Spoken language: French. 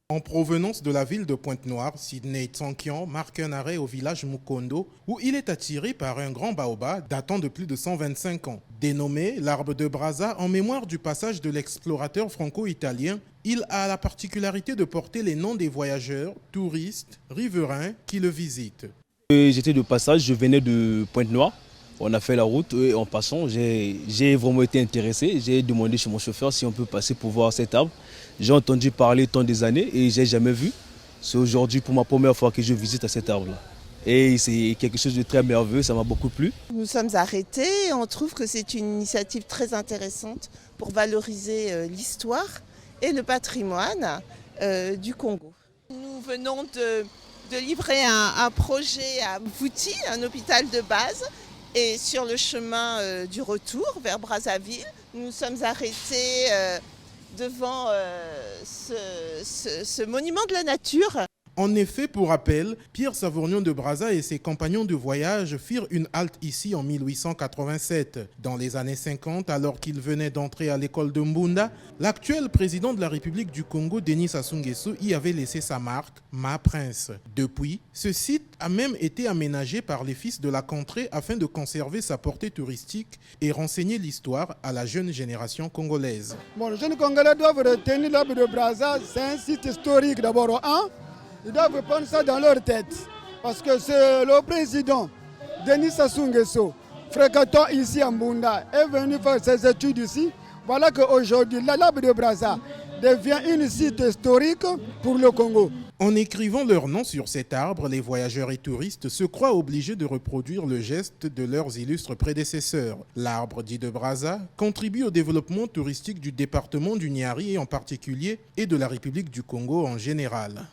En provenance de la ville de Pointe-Noire, Sidney Tsankian marque un arrêt au village Mukondo où il est attiré par un grand baobab datant de plus de 125 ans. Dénommé l'arbre de Brazza en mémoire du passage de l'explorateur franco-italien, il a la particularité de porter les noms des voyageurs, touristes, riverains qui le visitent. J'étais de passage, je venais de Pointe-Noire. On a fait la route et en passant, j'ai vraiment été intéressé. J'ai demandé chez mon chauffeur si on peut passer pour voir cet arbre. J'ai entendu parler tant des années et je n'ai jamais vu. C'est aujourd'hui pour ma première fois que je visite à cet arbre-là. Et c'est quelque chose de très merveilleux, ça m'a beaucoup plu. Nous sommes arrêtés et on trouve que c'est une initiative très intéressante pour valoriser l'histoire et le patrimoine du Congo. Nous venons de livrer un projet à Mvuti, un hôpital de base. Et sur le chemin du retour vers Brazzaville, nous sommes arrêtés devant ce monument de la nature. En effet, pour rappel, Pierre Savournion de Brazza et ses compagnons de voyage firent une halte ici en 1887. Dans les années 50, alors qu'ils venaient d'entrer à l'école de Mbunda, l'actuel président de la République du Congo, Denis Sassou Nguesso, y avait laissé sa marque, Ma Prince. Depuis, ce site a même été aménagé par les fils de la contrée afin de conserver sa portée touristique et renseigner l'histoire à la jeune génération congolaise. Bon, les jeunes Congolais doivent retenir l'arbre de Brazza, c'est un site historique d'abord. Ils doivent prendre ça dans leur tête. Parce que c'est le président, Denis Sassou Nguesso, fréquentant ici à Mbunda, est venu faire ses études ici. Voilà qu'aujourd'hui, l'arbre de Brazza devient un site historique pour le Congo. En écrivant leur nom sur cet arbre, les voyageurs et touristes se croient obligés de reproduire le geste de leurs illustres prédécesseurs. L'arbre dit de Brazza contribue au développement touristique du département du Niari en particulier et de la République du Congo en général.